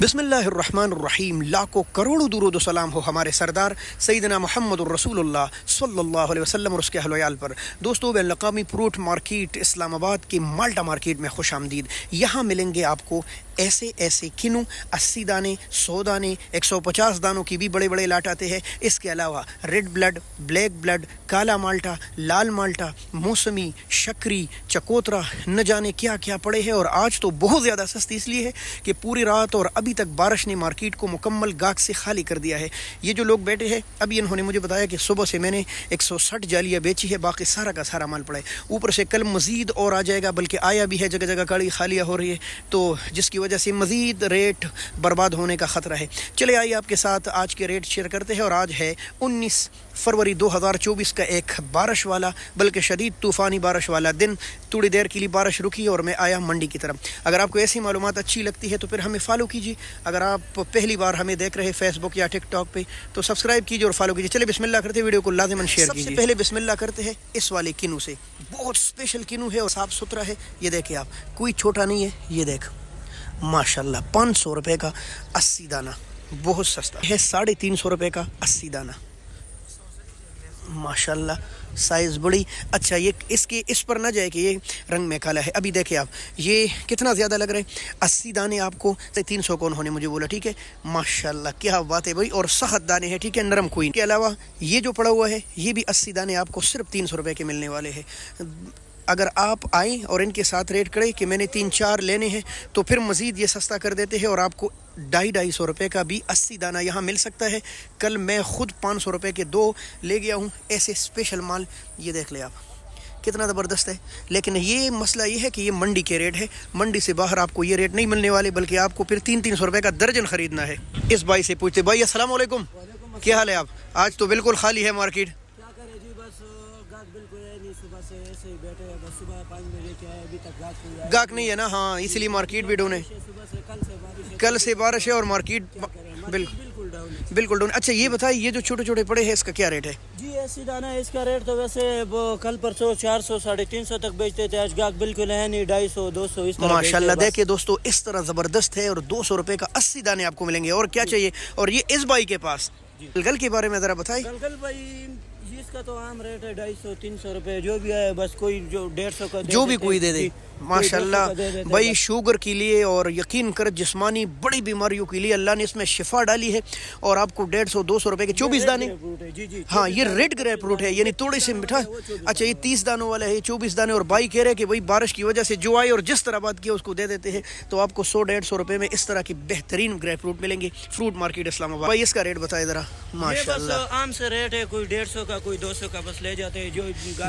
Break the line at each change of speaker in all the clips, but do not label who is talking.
बिस्मिल्लाहिर्रहमानिर्रहीम। लाखों करोड़ों दुरूद व सलाम हो हमारे सरदार सैयदना मोहम्मद रसूलुल्लाह सल्लल्लाहु अलैहि वसल्लम और उसके अहल व याल पर। दोस्तों, बैनुल-अक़वामी फ्रूट मार्केट इस्लामाबाद की माल्टा मार्केट में खुश आमदीद। यहाँ मिलेंगे आपको ऐसे ऐसे किन्नू 80 दाने, 100 दाने, 150 दानों की भी बड़े बड़े लाट आते हैं। इसके अलावा रेड ब्लड, ब्लैक ब्लड, काला माल्टा, लाल माल्टा, मौसमी, शक्री, चकोतरा, न जाने क्या क्या पड़े हैं। और आज तो बहुत ज़्यादा सस्ती इसलिए है कि पूरी रात और अभी तक बारिश ने मार्केट को मुकम्मल गाहक से खाली कर दिया है। ये जो लोग बैठे हैं, अभी इन्होंने मुझे बताया कि सुबह से मैंने 160 जालियाँ बेची है, बाकी सारा का सारा माल पड़ा है। ऊपर से कल मज़ीद और आ जाएगा, बल्कि आया भी है, जगह जगह गाड़ी खालियाँ हो रही है, तो जिसकी वजह से मज़ीद रेट बर्बाद होने का ख़तरा है। चले आइए आपके साथ आज के रेट शेयर करते हैं। और आज है 19 फरवरी 2024 का एक बारिश वाला, बल्कि शदीद तूफ़ानी बारिश वाला दिन। थोड़ी देर के लिए बारिश रुकी और मैं आया मंडी की तरफ। अगर आपको ऐसी मालूमात अच्छी लगती है तो फिर हमें फॉलो कीजिए। अगर आप पहली बार हमें देख रहे हैं फेसबुक या टिकटॉक पे तो सब्सक्राइब कीजिए और फॉलो कीजिए। चलिए बिस्मिल्लाह करते हैं, वीडियो को लाज़िमन शेयर कीजिए। सबसे पहले बिस्मिल्लाह करते हैं इस वाले किन्नू से। बहुत स्पेशल किन्नू है और साफ़ सुथरा है। ये देखें आप, कोई छोटा नहीं है। ये देख माशाल्लाह 500 रुपये का 80 दाना, बहुत सस्ता है। 350 रुपये का 80 दाना, माशाल्लाह साइज़ बड़ी। अच्छा, ये इसके इस पर ना जाए कि ये रंग में काला है। अभी देखें आप, ये कितना ज़्यादा लग रहा है। 80 दाने आपको 300 कौन होने मुझे बोला, ठीक है। माशाल्लाह क्या बात है भाई। और सख्त दाने हैं, ठीक है, नरम कोई। के अलावा ये जो पड़ा हुआ है, ये भी 80 दाने आपको सिर्फ 300 रुपये के मिलने वाले हैं। अगर आप आएँ और इनके साथ रेट करें कि मैंने 3-4 लेने हैं तो फिर मज़ीद ये सस्ता कर देते हैं और आपको 250 रुपये का भी 80 दाना यहाँ मिल सकता है। कल मैं ख़ुद 500 रुपये के 2 ले गया हूँ ऐसे स्पेशल माल। ये देख ले आप, कितना ज़बरदस्त है। लेकिन ये मसला ये है कि ये मंडी के रेट है, मंडी से बाहर आपको ये रेट नहीं मिलने वाले, बल्कि आपको फिर 300 रुपये का दर्जन ख़रीदना है। इस भाई से पूछते, भाई अस्सलाम वालेकुम, क्या हाल है आप? आज तो बिल्कुल खाली है मार्केट। गाहक नहीं है ना, हाँ, इसलिए मार्केट भी डाउन है। कल से बारिश है और मार्केट बिल्कुल डाउन। अच्छा ये बताइए, ये जो छोटे छोटे पड़े हैं इसका क्या रेट है?
जी 80 दाना है इसका रेट। तो वैसे वो कल परसों 400 350 तक बेचते थे, आज गाहक बिल्कुल है नहीं, 250 200 इस तरह।
माशाल्लाह देखिए दोस्तों, इस तरह ज़बरदस्त है। और 200 रुपये का 80 दाने आपको मिलेंगे। और क्या चाहिए? और ये इस भाई के पास गलगल के बारे में ज़रा बताइए।
गलगल भाई इसका तो आम रेट है 250 300 रुपये, जो भी है, बस कोई जो 150 का
जो भी कोई दे दे। माशाल्लाह भाई, शुगर के लिए और यकीन कर जिस्मानी बड़ी बीमारियों के लिए अल्लाह ने इसमें शिफा डाली है। और आपको 150-200 रुपये के 24 दाने। हाँ, ये रेड ग्रेप फ्रूट है, यानी थोड़े से मीठा। अच्छा, ये 30 दानों वाला है, 24 दाने। और भाई कह रहे हैं कि भाई बारिश की वजह से जो आए और जिस तरह बात किया उसको दे देते हैं, तो आपको 100-150 रुपये में इस तरह की बेहतरीन ग्रेप फ्रूट मिलेंगे। Fruit market Islamabad. भाई इसका रेट बताए ज़रा।
माशाल्लाह आम से रेट है, कोई 150 का, कोई 200 का, बस ले जाते हैं जो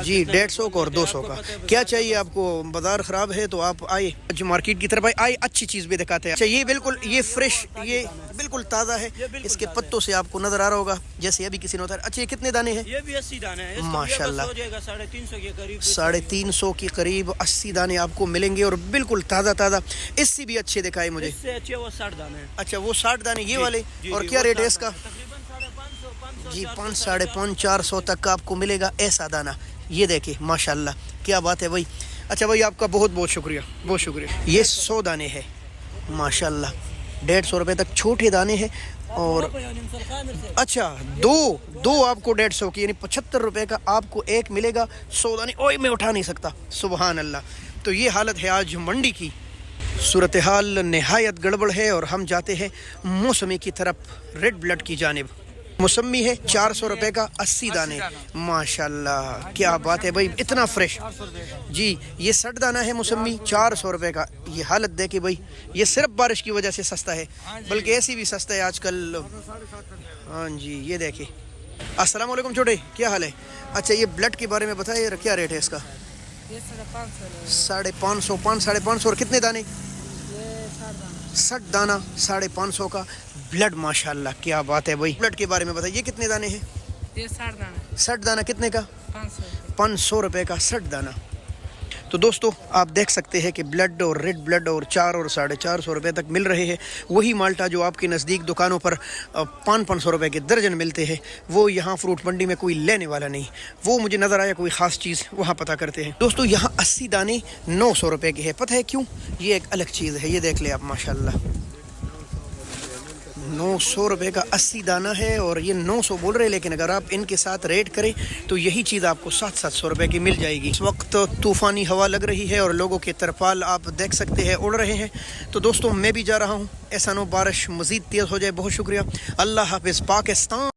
जी। 150 का और 200 का। क्या चाहिए आपको? बाजार ख़राब है तो आप आए जो मार्केट की तरफ आए, अच्छी चीज़ भी दिखाते हैं। अच्छा, ये बिल्कुल ये फ्रेश, ये बिल्कुल ताज़ा है। इसके पत्तों से आपको नज़र आ रहा होगा जैसे अभी किसी ने उतारा। अच्छा, ये कितने दाने हैं?
ये भी 80 दाने हैं
माशाल्लाह,
350 के करीब,
350 के करीब 80 दाने आपको मिलेंगे और बिल्कुल ताज़ा। इससे भी अच्छे दिखाए मुझे।
इससे अच्छे वो 60 दाने हैं।
अच्छा, वो 60 दाने ये वाले। और क्या रेट है इसका? जी 500-550 400 तक का आपको मिलेगा ऐसा दाना। ये देखिए माशाल्लाह क्या बात है भाई। अच्छा भाई, आपका बहुत बहुत शुक्रिया, बहुत शुक्रिया। ये 100 दाने हैं माशाल्लाह, 150 रुपये तक छोटे दाने हैं। और अच्छा, दो आपको 150 की, यानी 75 रुपये का आपको एक मिलेगा 100 दाने। ओए मैं उठा नहीं सकता, सुबहान अल्लाह। तो ये हालत है आज मंडी की। सूरत हाल नहायत गड़बड़ है और हम जाते हैं मौसमी की तरफ, रेड ब्लड की जानिब। मौसमी है 400 रुपये का 80 दाने। माशाल्लाह क्या बात है भाई, इतना फ्रेश। जी ये 60 दाना है मौसमी, 400 रुपये का। ये हालत देखे भाई, ये सिर्फ बारिश की वजह से सस्ता है, बल्कि ऐसी भी सस्ता है आजकल। हाँ जी, ये देखिए। अस्सलाम वालेकुम छोटे, क्या हाल है? अच्छा, ये ब्लड के बारे में बताइए, क्या रेट है इसका? 550 550 और कितने दाने? 60 दाना 550 का ब्लड। माशाल्लाह क्या बात है भाई। ब्लड के बारे में बताइए, कितने दाने हैं?
ये 60 दाना।
60 दाना कितने का? 500 रुपये का 60 दाना। तो दोस्तों आप देख सकते हैं कि ब्लड और रेड ब्लड और 4 और 450 रुपये तक मिल रहे हैं। वही माल्टा जो आपके नज़दीक दुकानों पर 500 रुपये के दर्जन मिलते हैं, वो यहाँ फ्रूट मंडी में कोई लेने वाला नहीं। वो मुझे नज़र आया कोई ख़ास चीज़, वहाँ पता करते हैं। दोस्तों यहाँ 80 दाने 900 रुपये के हैं। पता है क्यों? ये एक अलग चीज़ है। ये देख ले आप माशाल्लाह, 900 रुपए का 80 दाना है और ये 900 बोल रहे हैं, लेकिन अगर आप इनके साथ रेट करें तो यही चीज़ आपको 700 रुपए की मिल जाएगी। इस वक्त तूफ़ानी हवा लग रही है और लोगों के तरपाल आप देख सकते हैं उड़ रहे हैं। तो दोस्तों मैं भी जा रहा हूँ, ऐसा नो बारिश मज़ीद तेज़ हो जाए। बहुत शुक्रिया। अल्लाह हाफ़िज़। पाकिस्तान।